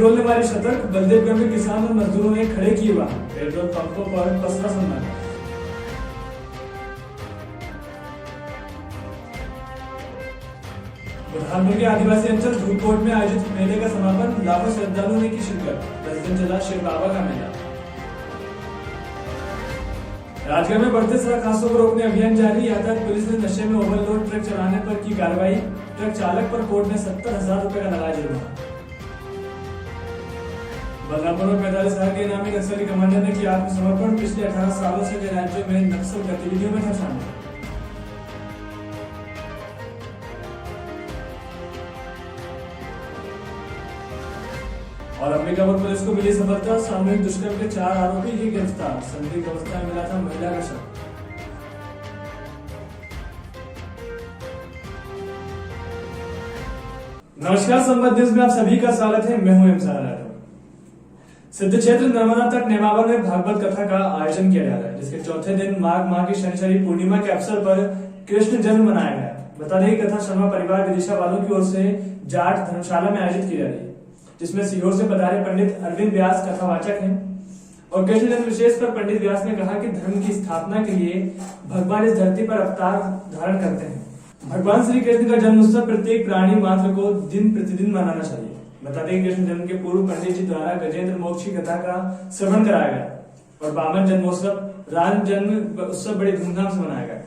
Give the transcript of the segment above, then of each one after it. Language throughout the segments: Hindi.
पेट्रोल ने मारी शतक, बलदेवगढ़ में किसान और मजदूरों ने खड़े किए वाहन, पेट्रोल पंपों पर पसरा सन्नाटा। बुरहानपुर के आदिवासी अंचल धूपकोट में आयोजित मेले का समापन, लाखों श्रद्धालुओं ने की शिरकत। 10 दिन चला शिव बाबा का मेला। राजगढ़ में बढ़ते सड़क हादसों को रोकने अभियान जारी, यातायात पुलिस ने नशे में ओवरलोड ट्रक चलाने पर की कार्रवाई, ट्रक चालक पर कोर्ट ने 70,000 रुपए का लगाया जुर्माना। बलरामपुर में 45,000 के इनामी नक्सली कमांडर ने किया आत्मसमर्पण, पिछले 18 सालों से वे राज्य में नक्सल गतिविधियों में था शामिल। और अंबिकापुर पुलिस को मिली सफलता, सामूहिक दुष्कर्म के 4 आरोपी की गिरफ्तार, संदिग्ध अवस्था में मिला था महिला का शव। नमस्कार, संवाद न्यूज में आप सभी का स्वागत है। मैं हूं एमसार राठौर। सिद्ध क्षेत्र नर्मदा तट नेमावर में भागवत कथा का आयोजन किया जा रहा है, जिसके चौथे दिन माघ माह की शनिश्चरी पूर्णिमा के अवसर पर कृष्ण जन्म मनाया गया। बता दें कथा शर्मा परिवार विदिशा वालों की ओर से जाट धर्मशाला में आयोजित की जा रही है, जिसमें सीहोर से पधारे पंडित अरविंद व्यास कथावाचक हैं। और कृष्ण जन्म विशेष पर पंडित व्यास ने कहा कि धर्म की स्थापना के लिए भगवान इस धरती पर अवतार धारण करते हैं। भगवान श्री कृष्ण का जन्म उत्सव प्रत्येक प्राणी मात्र को दिन प्रतिदिन मनाना चाहिए। बता दें कृष्ण जन्म के पूर्व पंडित जी द्वारा गजेंद्र मोक्ष की कथा का श्रवण कराया गया और वामन जन्मोत्सव, राम जन्म उत्सव बड़ी धूमधाम से मनाया गया।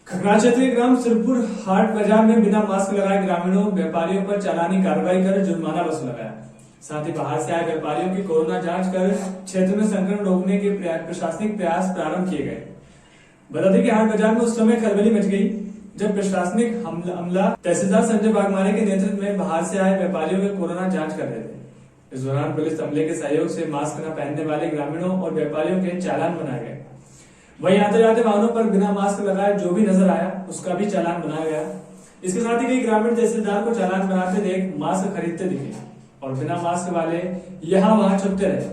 खगड़ा क्षेत्र के ग्राम सिरपुर हाट बाजार में बिना मास्क लगाए ग्रामीणों व्यापारियों पर चालानी कार्रवाई कर जुर्माना वसूला गया। साथ ही बाहर से आए व्यापारियों की कोरोना जांच कर क्षेत्र में संक्रमण रोकने के प्रशासनिक प्रयास प्रारंभ किए गए। बता दें कि हाट बाजार में उस समय खलबली मच गई जब प्रशासनिक अमला तहसीलदार संजय बागमारे के नेतृत्व में बाहर से आए व्यापारियों की कोरोना जाँच कर रहे थे। इस दौरान पुलिस अमले के सहयोग से मास्क न पहनने वाले ग्रामीणों और व्यापारियों के चालान बनाए गए। वहीं आते जाते वाहनों पर बिना मास्क लगाए जो भी नजर आया उसका भी चालान बनाया गया। इसके साथ ही कई ग्रामीण तहसीलदार को चालान बनाते देख मास्क खरीदते दिखे और बिना मास्क वाले यहाँ वहां छुपते रहे।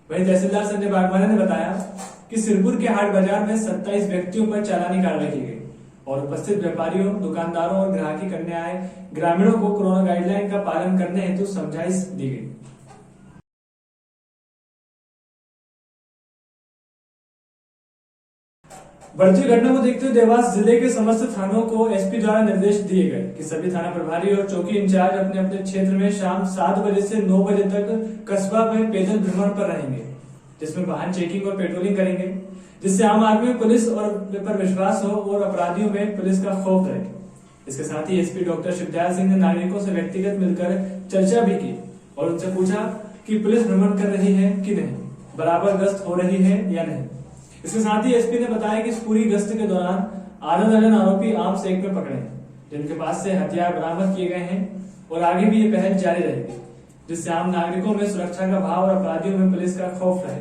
वहीं तहसीलदार संजय बागमारे ने बताया कि सिरपुर के हाट बाजार में 27 व्यक्तियों पर चालानी कार्रवाई की गई और उपस्थित व्यापारियों, दुकानदारों और ग्राहकी करने आए ग्रामीणों को कोरोना गाइडलाइन का पालन करने हेतु समझाइश दी गई। बढ़ती घटना को देखते हुए देवास जिले के समस्त थानों को एसपी द्वारा निर्देश दिए गए कि सभी थाना प्रभारी और चौकी इंचार्ज अपने अपने क्षेत्र में शाम 7 बजे से 9 बजे तक कस्बा में पैदल भ्रमण पर रहेंगे, जिसमें वाहन चेकिंग और पेट्रोलिंग करेंगे, जिससे आम आदमी में पुलिस और पर विश्वास हो और अपराधियों में पुलिस का खौफ रहे। इसके साथ ही एसपी डॉक्टर शिवदयाल सिंह ने नागरिकों से व्यक्तिगत मिलकर चर्चा भी की और उनसे पूछा कि पुलिस भ्रमण कर रही है कि नहीं, बराबर गश्त हो रही है या नहीं। इसके साथ ही एसपी ने बताया कि इस पूरी गश्त के दौरान आधा दर्जन आरोपी आर्म्स एक्ट में पकड़े हैं, जिनके पास से हथियार बरामद किए गए हैं और आगे भी ये पहल जारी रहेगी, जिससे आम नागरिकों में सुरक्षा का भाव और अपराधियों में पुलिस का खौफ रहे।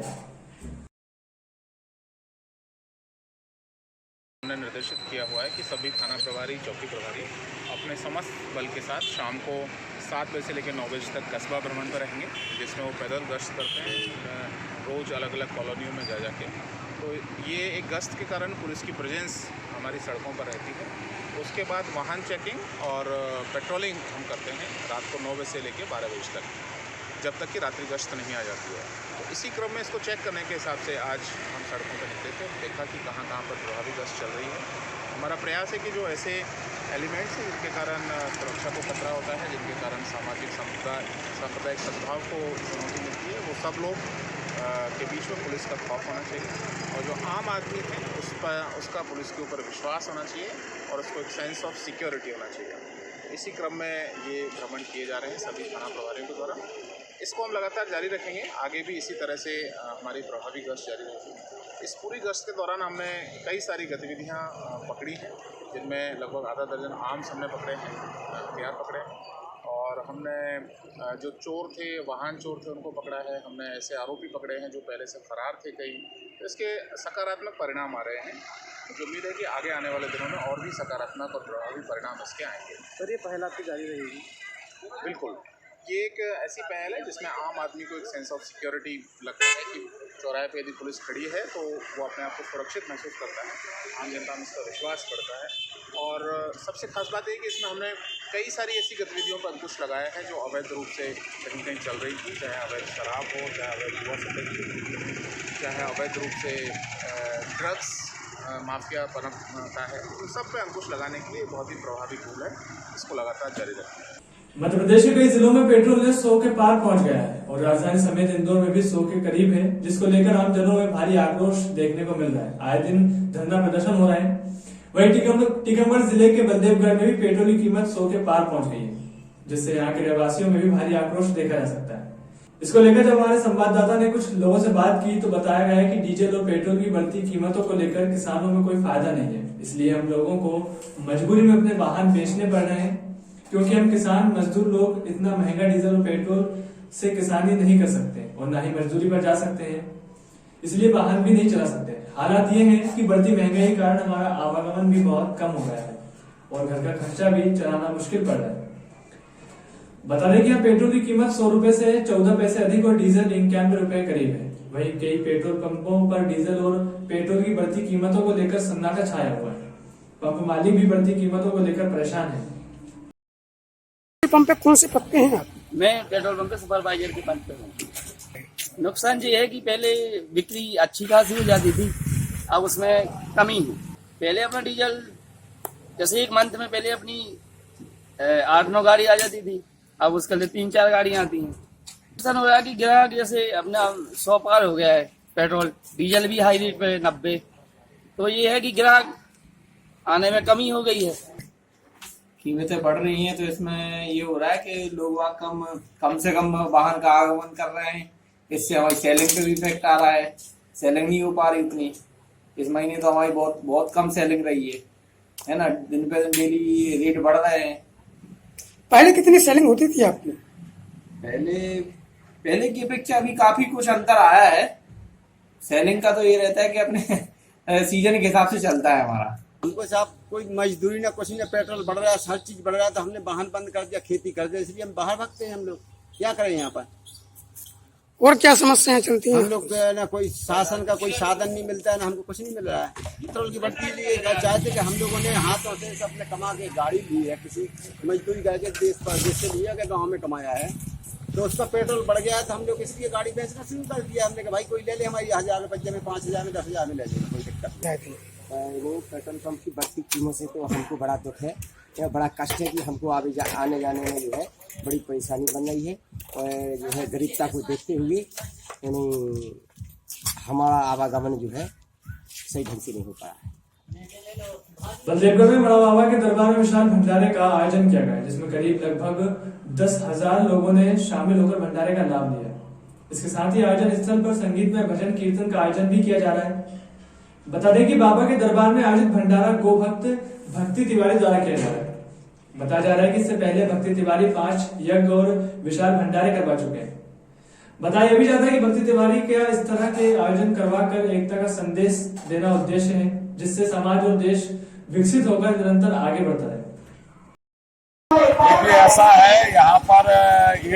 हमने निर्देशित किया हुआ है कि सभी थाना प्रभारी, चौकी प्रभारी अपने समस्त बल के साथ शाम को 7 बजे से लेकर 9 बजे तक कस्बा भ्रमण पर रहेंगे, जिसमें वो पैदल गश्त करते हैं रोज़ अलग अलग कॉलोनियों में जा जाके। तो ये एक गश्त के कारण पुलिस की प्रेजेंस हमारी सड़कों पर रहती है। उसके बाद वाहन चेकिंग और पेट्रोलिंग हम करते हैं रात को 9 बजे से लेकर 12 बजे तक, जब तक कि रात्रि गश्त नहीं आ जाती है। तो इसी क्रम में इसको चेक करने के हिसाब से आज हम सड़कों पर निकले थे, देखा कि कहाँ कहाँ पर प्रभावी गश्त चल रही है। हमारा प्रयास है कि जो ऐसे एलिमेंट्स हैं जिनके कारण सुरक्षा को खतरा होता है, जिनके कारण सामाजिक सांप्रदायिक सद्भाव को चुनौती मिलती है, वो सब लोग के बीच में पुलिस का खौफ होना चाहिए और जो आम आदमी है उसका पुलिस के ऊपर विश्वास होना चाहिए और उसको एक सेंस ऑफ सिक्योरिटी होना चाहिए। इसी क्रम में ये भ्रमण किए जा रहे हैं सभी थाना प्रभारियों के द्वारा। इसको हम लगातार जारी रखेंगे, आगे भी इसी तरह से हमारी प्रभावी गश्त जारी रहेगी। इस पूरी गश्त के दौरान हमने कई सारी गतिविधियाँ पकड़ी हैं, जिनमें लगभग आधा दर्जन आर्म्स हमने पकड़े हैं, हथियार पकड़े हैं और हमने जो चोर थे, वाहन चोर थे, उनको पकड़ा है। हमने ऐसे आरोपी पकड़े हैं जो पहले से फरार थे कई। तो इसके सकारात्मक परिणाम आ रहे हैं। मुझे उम्मीद है कि आगे आने वाले दिनों में और भी सकारात्मक और प्रभावी परिणाम इसके आएंगे। सर, ये पहल आपकी जारी रहेगी? बिल्कुल, ये एक ऐसी पहल है जिसमें आम आदमी को एक सेंस ऑफ सिक्योरिटी लगता है कि चौराहे पे यदि पुलिस खड़ी है तो वो अपने आप को सुरक्षित महसूस करता है, आम जनता में इसका विश्वास बढ़ता है। और सबसे खास बात है कि इसमें हमने कई सारी ऐसी गतिविधियों पर अंकुश लगाया है जो अवैध रूप से कहीं कहीं चल रही थी, चाहे अवैध शराब हो, चाहे अवैध युवा सप्लाई, चाहे अवैध रूप से ड्रग्स माफिया पनपता है। उन सब पे अंकुश लगाने के लिए बहुत ही प्रभावी टूल है, इसको लगातार जारी रखें। मध्य प्रदेश के कई जिलों में पेट्रोल ने 100 के पार पहुंच गया है और राजधानी समेत इंदौर में भी 100 के करीब है, जिसको लेकर आम जनों में भारी आक्रोश देखने को मिल रहा है। आए दिन धरना प्रदर्शन हो रहे हैं। वहीं टीकमगढ़ जिले के बलदेवगढ़ में भी पेट्रोल की कीमत 100 के पार पहुंच गई है, जिससे यहाँ के रहवासियों में भी भारी आक्रोश देखा जा सकता है। इसको लेकर जब हमारे संवाददाता ने कुछ लोगों से बात की तो बताया गया है कि डीजल और पेट्रोल की बढ़ती कीमतों को लेकर किसानों में कोई फायदा नहीं है, इसलिए हम लोगों को मजबूरी में अपने वाहन बेचने पड़ रहे हैं, क्योंकि हम किसान मजदूर लोग इतना महंगा डीजल और पेट्रोल से किसानी नहीं कर सकते और ना ही मजदूरी पर जा सकते हैं, इसलिए वाहन भी नहीं चला सकते। हालात ये हैं कि बढ़ती महंगाई के कारण हमारा आवागमन भी बहुत कम हो गया है और घर का खर्चा भी चलाना मुश्किल पड़ रहा है। बता दें कि यहाँ पेट्रोल की कीमत 100 रुपए से 14 पैसे अधिक और डीजल 91 रुपए करीब है। वहीं कई पेट्रोल पंपों पर डीजल और पेट्रोल की बढ़ती कीमतों को लेकर सन्नाटा छाया हुआ है। पंप मालिक भी बढ़ती कीमतों को लेकर परेशान है। पंप पे कौन से पद पे हैं आप? मैं पेट्रोल पंप पे सुपरवाइजर के पद पे हूँ। नुकसान ये है कि पहले बिक्री अच्छी खासी हो जाती थी, अब उसमें कमी है। पहले अपना डीजल जैसे एक मंथ में पहले अपनी 8-9 गाड़ी आ जाती थी, अब उसके लिए 3-4 गाड़ियाँ आती हैं। ऐसा हो गया कि ग्राहक जैसे अपना 100 पार हो गया है, पेट्रोल डीजल भी हाई रेट पे 90, तो ये है कि ग्राहक आने में कमी हो गई है। कीमतें बढ़ रही हैं तो इसमें ये हो रहा है कि लोग कम से कम वाहन का आगमन कर रहे हैं, इससे हमारी सेलिंग पे भी इफेक्ट आ रहा है। सेलिंग नहीं हो पा रही उतनी। इस महीने तो हमारी बहुत कम सेलिंग रही है ना। दिन पे दिन डेली रेट बढ़ रहे हैं। पहले कितनी सेलिंग होती थी आपकी? पहले की अपेक्षा अभी काफी कुछ अंतर आया है। सेलिंग का तो ये रहता है कि अपने सीजन के हिसाब से चलता है हमारा। हमको साहब कोई मजदूरी ना कुछ ना, पेट्रोल बढ़ रहा है, हर चीज बढ़ रहा है, तो हमने वाहन बंद कर दिया, खेती कर दिया, इसलिए हम बाहर भागते हैं। हम लोग क्या करें यहाँ पर? और क्या समस्याएं चलती हैं? हम लोग को ना कोई शासन का कोई साधन नहीं मिलता है, ना हमको कुछ नहीं मिल रहा है। पेट्रोल की बढ़ती लिए चाहते कि हम लोगों ने हाथों से अपने कमा के गाड़ी ली है, किसी मजदूरी करके देश परदेश से लिया के गाँव में कमाया है, तो उसका पेट्रोल बढ़ गया है, तो हम लोग इसलिए गाड़ी बेचना शुरू कर दिया। हमने कहा भाई कोई ले ले, हमारी 1000 रुपये में 5000 में 10,000 में ले लेगा, कोई दिक्कत नहीं। वो पेट्रोल पंप की बढ़ती कीमत से तो हमको बड़ा दुख है, यह बड़ा कष्ट है कि हमको आने जाने में जो है बड़ी परेशानी बन रही है। और जो है गरीबता को देखते हुए यानी हमारा आवागमन जो है सही ढंग से नहीं हो पा रहा है। बलदेवगढ़ में बड़ा बाबा के दरबार में विशाल भंडारे का आयोजन किया गया, जिसमें करीब लगभग 10,000 लोगों ने शामिल होकर भंडारे का लाभ लिया। इसके साथ ही आयोजन स्थल पर संगीत में भजन कीर्तन का आयोजन भी किया जा रहा है। बता दें कि बाबा के दरबार में आयोजित भंडारा गोभक्त भक्ति तिवारी द्वारा किया जा रहा है। बताया जा रहा है कि इससे पहले भक्ति तिवारी 5 यज्ञ और विशाल भंडारे करवा चुके हैं। बताया भी जाता है कि भक्ति तिवारी का इस तरह के आयोजन करवा कर एकता का संदेश देना उद्देश्य है, जिससे समाज और देश विकसित होकर निरंतर आगे बढ़ता है। देखिए ऐसा है, यहाँ पर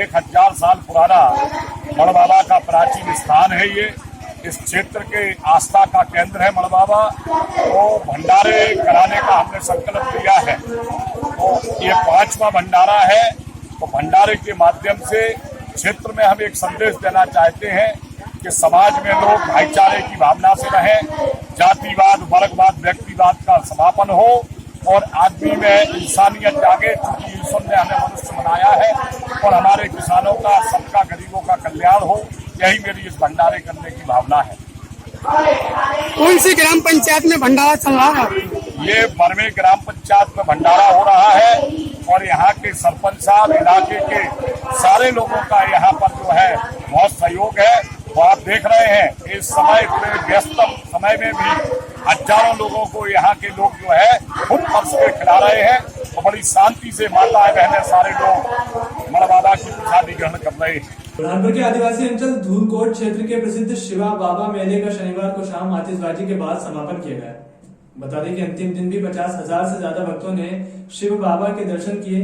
1000 साल पुराना मड़ बाबा का प्राचीन स्थान है। ये इस क्षेत्र के आस्था का केंद्र है मड़ बाबा। तो भंडारे कराने का हमने संकल्प लिया है। तो ये 5वां भंडारा है। तो भंडारे के माध्यम से क्षेत्र में हम एक संदेश देना चाहते हैं कि समाज में लोग भाईचारे की भावना से रहें, जातिवाद वर्गवाद व्यक्तिवाद का समापन हो और आदमी में इंसानियत जागे। चूंकि ईश्वर ने हमें मनुष्य बनाया है और हमारे किसानों का, सबका, गरीबों का कल्याण हो, यही मेरी इस भंडारे करने की भावना है। कौन सी ग्राम पंचायत में भंडारा चल रहा है? ये बरवे ग्राम पंचायत में भंडारा हो रहा है और यहाँ के सरपंच साहब, इलाके के सारे लोगों का यहाँ पर जो है बहुत सहयोग है। तो आप देख रहे हैं इस समय पूरे व्यस्तम समय में भी हजारों लोगों को यहाँ के लोग जो है खुद परस के खिला रहे हैं। तो बड़ी शांति से माताएं बहनें सारे लोग मड़ बाबा की प्रसादी ग्रहण कर रहे हैं। बुरहानपुर के आदिवासी अंचल धूलकोट क्षेत्र के प्रसिद्ध शिवा बाबा मेले का शनिवार को शाम आतिशबाजी के बाद समापन किया गया। बता दें कि अंतिम दिन भी 50,000 से ज्यादा भक्तों ने शिव बाबा के दर्शन किए।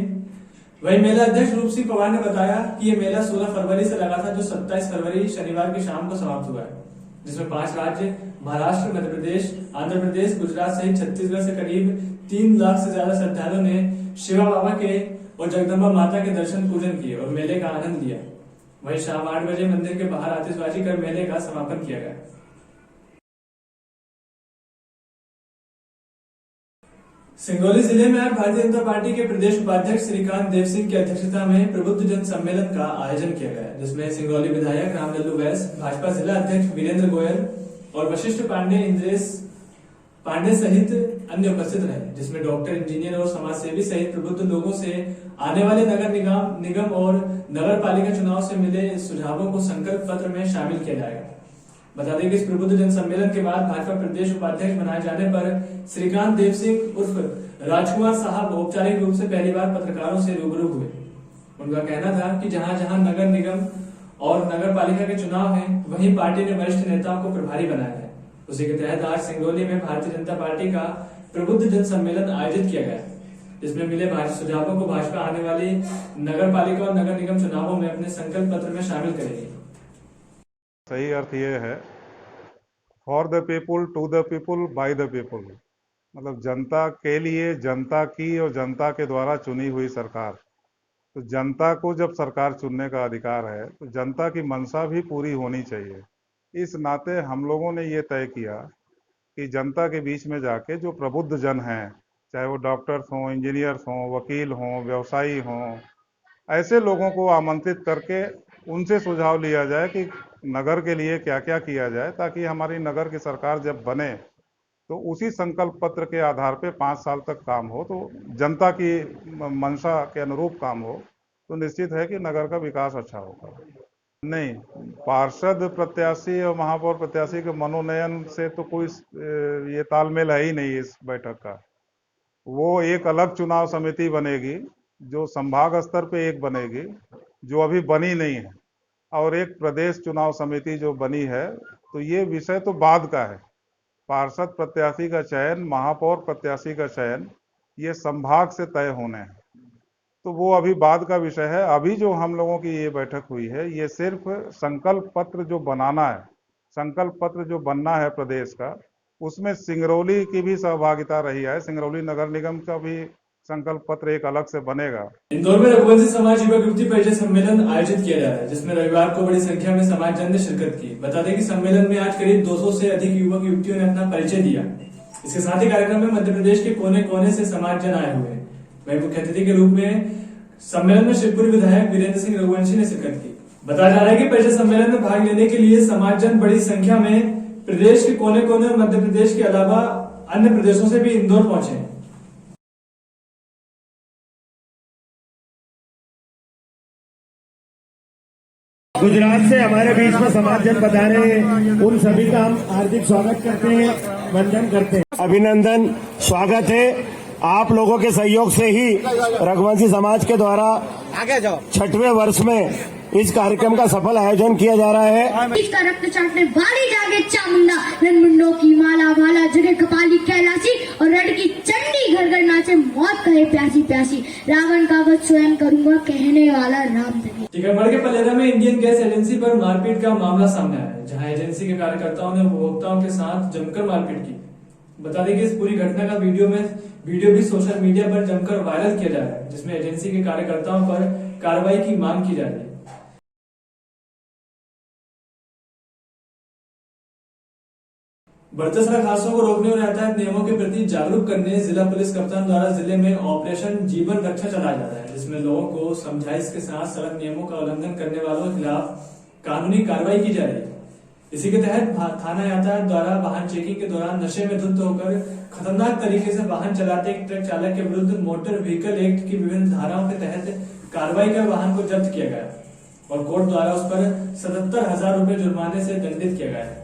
वहीं मेला अध्यक्ष रूप सिंह पवार ने बताया कि ये मेला 16 फरवरी से लगा था, जो 27 फरवरी शनिवार की शाम को समाप्त हुआ है, जिसमें 5 राज्य महाराष्ट्र, मध्य प्रदेश, आंध्र प्रदेश, गुजरात सहित छत्तीसगढ़ से करीब 3 लाख से ज्यादा श्रद्धालुओं ने शिवा बाबा के और जगदम्बा माता के दर्शन पूजन किए और मेले का आनंद लिया। वहीं शाम 8 बजे मंदिर के बाहर आतिशबाजी कर मेले का समापन किया गया। सिंगरौली जिले में आज भारतीय जनता पार्टी के प्रदेश उपाध्यक्ष श्रीकांत देव सिंह की अध्यक्षता में प्रबुद्ध जन सम्मेलन का आयोजन किया गया, जिसमें सिंगरौली विधायक रामलल्लू बैस, भाजपा जिला अध्यक्ष वीरेंद्र गोयल और वशिष्ठ पांडे, इंद्रेश पांडे सहित अन्य उपस्थित रहे, जिसमें डॉक्टर, इंजीनियर और समाजसेवी सहित प्रबुद्ध लोगों से आने वाले नगर निगम और नगर पालिका चुनाव से मिले सुझावों को संकल्प पत्र में शामिल किया जाएगा। बता दें कि इस प्रबुद्ध जन सम्मेलन के बाद भाजपा प्रदेश उपाध्यक्ष बनाए जाने पर श्रीकांत देव सिंह उर्फ राजकुमार साहब औपचारिक रूप से पहली बार पत्रकारों से रूबरू हुए। उनका कहना था कि जहां जहां नगर निगम और नगर पालिका के चुनाव हैं, वहीं पार्टी ने वरिष्ठ नेताओं को प्रभारी बनाया है। उसी के तहत आज सिंगरौली में भारतीय जनता पार्टी का प्रबुद्ध जन सम्मेलन आयोजित किया गया, जिसमें मिले सुझावों को भाजपा आने वाली नगर पालिका और नगर निगम चुनावों में अपने संकल्प पत्र में शामिल करेगी। सही अर्थ ये है, for the people, to the people, by the people, मतलब जनता के लिए, जनता की और जनता के द्वारा चुनी हुई सरकार। तो जनता को जब सरकार चुनने का अधिकार है तो जनता की मंशा भी पूरी होनी चाहिए। इस नाते हम लोगों ने ये तय किया कि जनता के बीच में जाके जो प्रबुद्ध जन हैं, चाहे वो डॉक्टर्स हों, इंजीनियर्स हों, वकील हों, व्यवसायी हों, ऐसे लोगों को आमंत्रित करके उनसे सुझाव लिया जाए कि नगर के लिए क्या क्या किया जाए, ताकि हमारी नगर की सरकार जब बने तो उसी संकल्प पत्र के आधार पे 5 साल तक काम हो, तो जनता की मंशा के अनुरूप काम हो, तो निश्चित है कि नगर का विकास अच्छा होगा। नहीं, पार्षद प्रत्याशी और महापौर प्रत्याशी के मनोनयन से तो कोई ये तालमेल है ही नहीं इस बैठक का। वो एक अलग चुनाव समिति बनेगी, जो संभाग स्तर पे एक बनेगी, जो अभी बनी नहीं है, और एक प्रदेश चुनाव समिति जो बनी है। तो ये विषय तो बाद का है। पार्षद प्रत्याशी का चयन, महापौर प्रत्याशी का चयन, ये संभाग से तय होने हैं, तो वो अभी बाद का विषय है। अभी जो हम लोगों की ये बैठक हुई है, ये सिर्फ संकल्प पत्र जो बनाना है, संकल्प पत्र जो बनना है प्रदेश का, उसमें सिंगरौली की भी सहभागिता रही है। सिंगरौली नगर निगम का भी संकल्प पत्र एक अलग से बनेगा। इंदौर में रघुवंशी समाज युवक युवती परिचय सम्मेलन आयोजित किया जा रहा है, जिसमें रविवार को बड़ी संख्या में समाजजन ने शिरकत की। बता दें कि सम्मेलन में आज करीब 200 से अधिक युवक युवतियों ने अपना परिचय दिया। इसके साथ ही कार्यक्रम में मध्य प्रदेश के कोने कोने से समाजजन आए हुए हैं। वहीं मुख्य अतिथि के रूप में सम्मेलन में शिवपुरी विधायक वीरेंद्र सिंह रघुवंशी ने शिरकत की। बताया जा रहा है कि परिचय सम्मेलन में भाग लेने के लिए समाजजन बड़ी संख्या में प्रदेश के कोने कोने और मध्य प्रदेश के अलावा अन्य प्रदेशों से भी इंदौर पहुंचे। गुजरात से हमारे बीच में समाजजन पधारे, उन सभी का हम हार्दिक स्वागत करते हैं, वंदन करते हैं। अभिनंदन, स्वागत है। आप लोगों के सहयोग से ही रघुवंशी समाज के द्वारा आगे जाओ 6वें वर्ष में इस कार्यक्रम का सफल आयोजन किया जा रहा है। इसका रक्त चाटने वाली जागे चामुंडा, ननमुंडों की माला वाला जगह कपाली कैलाशी और रड की चंडी घर घर नाचे, मौत कहे प्यासी प्यासी, रावण का वध स्वयं करूंगा कहने वाला राम धनी। टीकमगढ़ के पलेरा में इंडियन गैस एजेंसी पर मारपीट का मामला सामने आया है, जहां एजेंसी के कार्यकर्ताओं ने उपभोक्ताओं के साथ जमकर मारपीट की। बता दें कि इस पूरी घटना का वीडियो भी सोशल मीडिया पर जमकर वायरल किया जा रहा है, जिसमें एजेंसी के कार्यकर्ताओं पर कार्रवाई की मांग की जा रही है। बढ़ते सड़क हादसों को रोकने और यातायात नियमों के प्रति जागरूक करने जिला पुलिस कप्तान द्वारा जिले में ऑपरेशन जीवन रक्षा चलाया जा रहा है, जिसमें लोगों को समझाइश के साथ सड़क नियमों का उल्लंघन करने वालों के खिलाफ कानूनी कार्रवाई की जा रही है। इसी के तहत थाना यातायात द्वारा वाहन चेकिंग के दौरान नशे में धुत होकर खतरनाक तरीके से वाहन चलाते एक ट्रक चालक के विरुद्ध मोटर व्हीकल एक्ट की विभिन्न धाराओं के तहत कार्रवाई कर वाहन को जब्त किया गया और कोर्ट द्वारा उस पर 77,000 रुपए जुर्माने से दंडित किया गया है।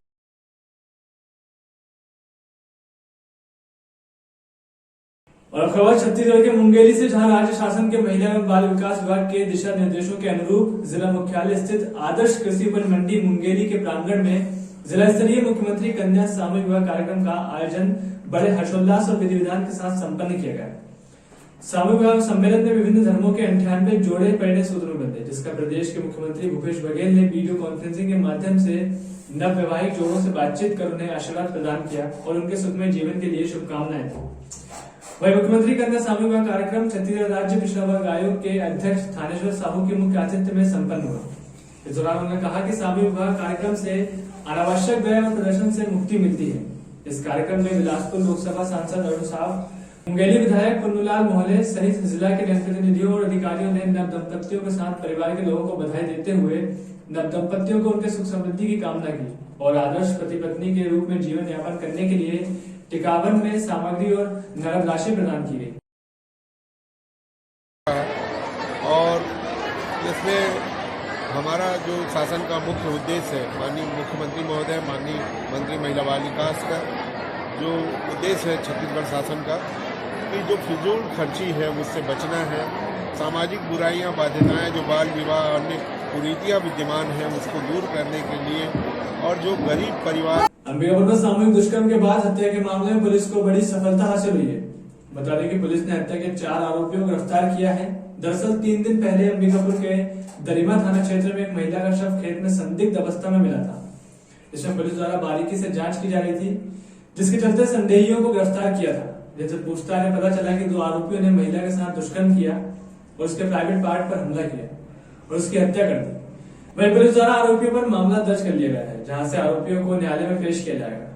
और अब खबर छत्तीसगढ़ के मुंगेली से, जहां राज्य शासन के महिला एवं बाल विकास विभाग के दिशा निर्देशों के अनुरूप जिला मुख्यालय स्थित आदर्श कृषि उपज मंडी मुंगेली के प्रांगण में जिला स्तरीय मुख्यमंत्री कन्या सामूहिक विवाह कार्यक्रम का आयोजन बड़े हर्षोल्लास और विधि विधान के साथ संपन्न किया गया। सामूहिक विवाह सम्मेलन में विभिन्न धर्मों के 98 जोड़े परिणय सूत्र में बंधे, जिसका प्रदेश के मुख्यमंत्री भूपेश बघेल ने वीडियो कॉन्फ्रेंसिंग के माध्यम से नवविवाहित जोड़ों से बातचीत कर उन्हें आशीर्वाद प्रदान किया और उनके सुखमय जीवन के लिए शुभकामनाएं दी। वही मुख्यमंत्री कन्या सामूहिक विवाह कार्यक्रम छत्तीसगढ़ राज्य पिछड़ा वर्ग आयोग के अध्यक्ष थानेश्वर साहू के मुख्य आतिथ्य में संपन्न हुआ। इस दौरान उन्होंने कहा कि सामूहिक विवाह कार्यक्रम से अनावश्यक व्यय और प्रदर्शन से मुक्ति मिलती है। इस कार्यक्रम में बिलासपुर लोकसभा सांसद अरुण साव, मुंगेली विधायक पुन्नूलाल मोहले सहित जिला के जनप्रतिनिधियों और अधिकारियों ने नव दंपतियों के साथ परिवार के लोगों को बधाई देते हुए नव दंपतियों को उनके सुख समृद्धि की कामना की और आदर्श पति पत्नी के रूप में जीवन यापन करने के लिए टिकावन में सामग्री और नगद राशि प्रदान की गई। और इसमें हमारा जो शासन का मुख्य उद्देश्य है, माननीय मुख्यमंत्री महोदय, माननीय मंत्री महिला बाल विकास का जो उद्देश्य है छत्तीसगढ़ शासन का, कि जो फिजूल खर्ची है उससे बचना है, सामाजिक बुराइयां बाध्यताएं जो बाल विवाह अन्य कुरीतियां विद्यमान हैं उसको दूर करने के लिए, और जो गरीब परिवार। अंबिकापुर में सामूहिक दुष्कर्म के बाद हत्या के मामले में पुलिस को बड़ी सफलता हासिल हुई है। बता दें कि पुलिस ने हत्या के 4 आरोपियों को गिरफ्तार किया है। दरअसल 3 दिन पहले अंबिकापुर के दरिमा थाना क्षेत्र में एक महिला का शव खेत में संदिग्ध अवस्था में मिला था। इसमें पुलिस द्वारा बारीकी से जांच की जा रही थी, जिसके चलते संदेहियों को गिरफ्तार किया था। जैसे पूछताछ में पता चला कि 2 आरोपियों ने महिला के साथ दुष्कर्म किया और उसके प्राइवेट पार्ट पर हमला किया और उसकी हत्या कर दी। वहीं पुलिस द्वारा आरोपियों पर मामला दर्ज कर लिया गया है, जहां से आरोपियों को न्यायालय में पेश किया जाएगा।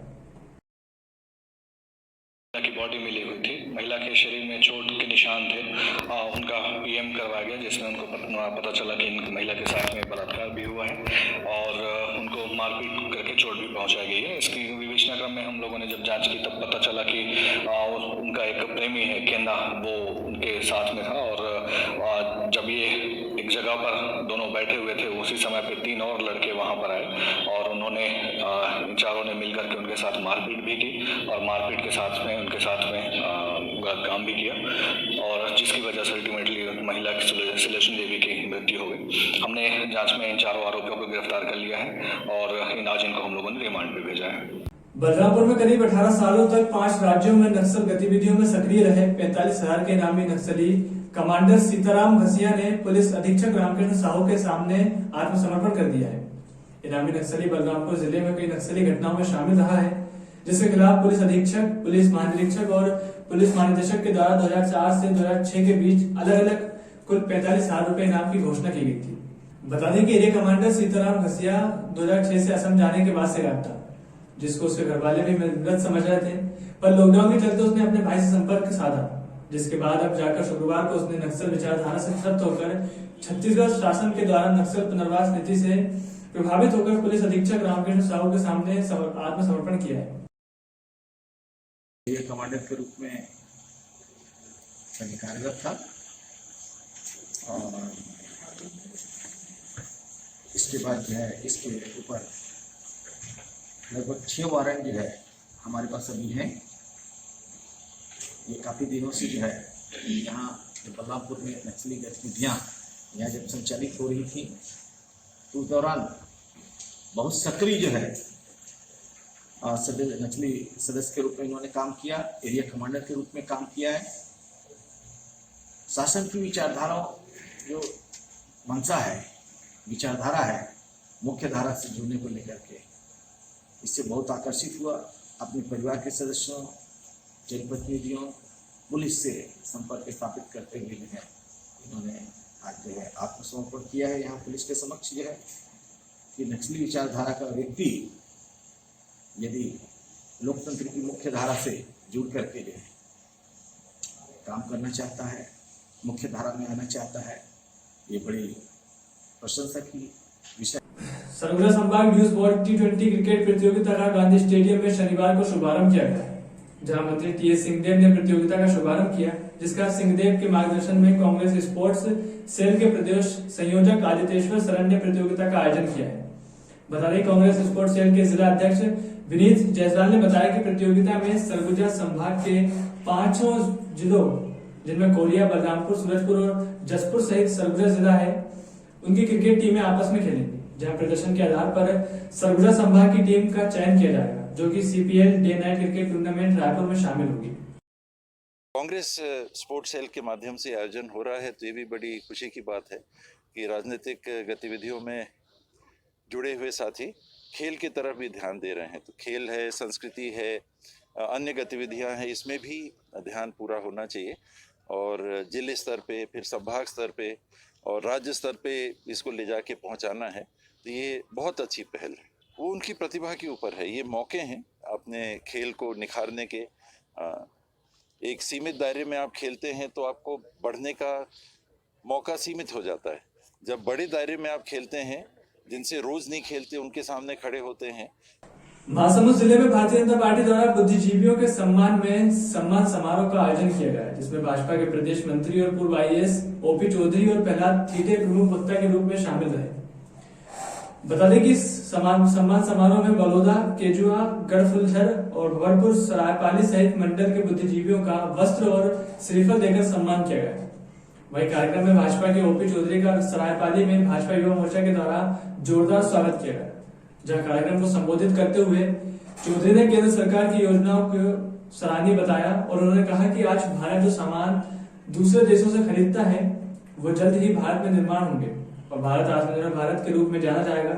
की बॉडी मिली हुई थी, महिला के शरीर में चोट के निशान थे। उनका पीएम करवाया गया, जिसमें उनको पता चला कि इन महिला के साथ में बलात्कार भी हुआ है और उनको मारपीट करके चोट भी पहुंचाई गई है। इसकी विवेचना क्रम में हम लोगों ने जब जांच की तब पता चला कि उनका एक प्रेमी है केंदा, वो उनके साथ में था और जब ये एक जगह पर दोनों बैठे हुए थे उसी समय पे 3 और लड़के वहां पर आए और उन्होंने इन चारों ने मिलकर के उनके साथ मारपीट भी की और मारपीट के साथ में उनके साथ में गलत काम भी किया और जिसकी वजह से अल्टीमेटली महिला की सुलेशन देवी की मृत्यु हो गई। हमने जांच में इन 4 आरोपियों को गिरफ्तार कर लिया है और आज इनको हम लोगों ने रिमांड पे भेजा है। बलरामपुर में करीब 18 सालों तक 5 राज्यों में नक्सल गतिविधियों में सक्रिय रहे 45,000 के इनामी नक्सली कमांडर सीताराम घसिया ने पुलिस अधीक्षक रामकृष्ण साहू के सामने आत्मसमर्पण कर दिया है। इनामी नक्सली बलरामपुर जिले में कई नक्सली घटनाओं में शामिल रहा है, जिसके खिलाफ पुलिस अधीक्षक, पुलिस महानिरीक्षक और पुलिस महानिदेशक के द्वारा 2004 से 2006 के बीच अलग अलग कुल 45,000 रुपए इनाम की घोषणा की गई थी। बता दें कि एरिया कमांडर सीताराम घसिया 2006 से असम जाने के बाद से गायब था, जिसको उसके घर वाले भी मृत समझ रहे थे, पर लॉकडाउन के चलते उसने अपने भाई से संपर्क साधा, जिसके बाद अब जाकर शुक्रवार को उसने नक्सल विचारधारा से त्रस्त होकर छत्तीसगढ़ शासन के द्वारा नक्सल पुनर्वास नीति से प्रभावित होकर पुलिस अधीक्षक रामकृष्ण साहू के सामने आत्मसमर्पण किया है। ये कमांडर के रूप में कार्यरत था और इसके बाद जो है इसके ऊपर लगभग 6 वारंट जो है हमारे पास अभी हैं। ये काफ़ी दिनों से जो है यहाँ बलरामपुर में नक्सली गतिविधियाँ यहाँ जब संचालित हो रही थी तो उस दौरान बहुत सक्रिय जो है नक्सली सदस्य के रूप में इन्होंने काम किया, एरिया कमांडर के रूप में काम किया है। शासन की विचारधाराओं जो मंशा है, विचारधारा है, मुख्य धारा से जुड़ने को लेकर के इससे बहुत आकर्षित हुआ। अपने परिवार के सदस्यों, जनप्रतिनिधियों, पुलिस से संपर्क स्थापित करते हुए जो है इन्होंने आज जो है आत्मसमर्पण किया है यहाँ पुलिस के समक्ष। जो है कि नक्सली विचारधारा का व्यक्ति यदि लोकतंत्र की मुख्य धारा से जुड़ करके जो है काम करना चाहता है, मुख्य धारा में आना चाहता है, ये बड़ी प्रशंसा की विषय। सरगुजा संभाग न्यूज बोर्ड T20 क्रिकेट प्रतियोगिता का गांधी स्टेडियम में शनिवार को शुभारंभ किया गया, जहां मंत्री टी सिंहदेव ने प्रतियोगिता का शुभारंभ किया, जिसका सिंहदेव के मार्गदर्शन में कांग्रेस स्पोर्ट्स सेल के प्रदेश संयोजक आदित्येश्वर शरण ने प्रतियोगिता का आयोजन किया है। बता दें कांग्रेस स्पोर्ट्स सेल के जिला अध्यक्ष विनीत जायसवाल ने बताया कि प्रतियोगिता में सरगुजा संभाग के 5 जिलों, जिनमें कोरिया, बलरामपुर, सूरजपुर और जसपुर सहित सरगुजा जिला है, उनकी क्रिकेट टीमें आपस में खेलेंगी, जहां प्रदर्शन के आधार पर सरगुजा संभाग की टीम का चयन किया जाएगा, जो कि CPL day night cricket tournament Raipur में शामिल होगी। कांग्रेस स्पोर्ट्स सेल के माध्यम से आयोजन हो रहा है, तो ये भी बड़ी खुशी की बात है कि राजनीतिक गतिविधियों में जुड़े हुए साथी खेल की तरफ भी ध्यान दे रहे हैं। तो खेल है, संस्कृति है, अन्य गतिविधियां हैं, इसमें भी ध्यान पूरा होना चाहिए और जिले स्तर पे, फिर संभाग स्तर पे और राज्य स्तर पे इसको ले जाके पहुंचाना है। तो ये बहुत अच्छी पहल है। वो उनकी प्रतिभा के ऊपर है। ये मौके हैं अपने खेल को निखारने के। एक सीमित दायरे में आप खेलते हैं तो आपको बढ़ने का मौका सीमित हो जाता है। जब बड़े दायरे में आप खेलते हैं, जिनसे रोज नहीं खेलते, उनके सामने खड़े होते हैं। महासमुंद जिले में भारतीय जनता पार्टी द्वारा बुद्धिजीवियों के सम्मान में सम्मान समारोह का आयोजन किया गया, जिसमें भाजपा के प्रदेश मंत्री और पूर्व IAS OP चौधरी और प्रहलाद ठीटे प्रमुख वक्ता के रूप में शामिल रहे। बता दें कि सम्मान समारोह में बलौदा, केजुआ, गढ़फुलझर और भवरपुर सरायपाली सहित मंडल के बुद्धिजीवियों का वस्त्र और श्रीफल देकर सम्मान किया गया। वही कार्यक्रम में भाजपा के OP चौधरी का सरायपाली में भाजपा युवा मोर्चा के द्वारा जोरदार स्वागत किया गया, जहां कार्यक्रम को संबोधित करते हुए चौधरी ने केंद्र सरकार की योजनाओं को सराहनीय बताया और उन्होंने कहा कि आज भारत जो सामान दूसरे देशों से खरीदता है, वो जल्द ही भारत में निर्माण होंगे और भारत आत्मनिर्भर भारत के रूप में जाना जाएगा।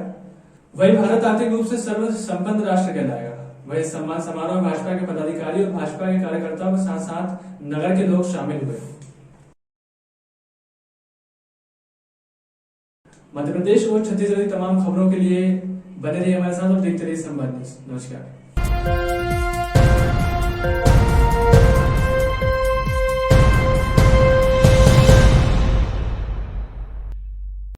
वही भारत आर्थिक रूप से सर्वसंपन्न राष्ट्र कहलाएगा। वही सम्मान समारोह में भाजपा के पदाधिकारी और भाजपा के कार्यकर्ताओं के साथ साथ नगर के लोग शामिल हुए। मध्य प्रदेश और छत्तीसगढ़ की तमाम खबरों के लिए बने रहिए हमारे साथ और देखते रहिए संवाद न्यूज। नमस्कार।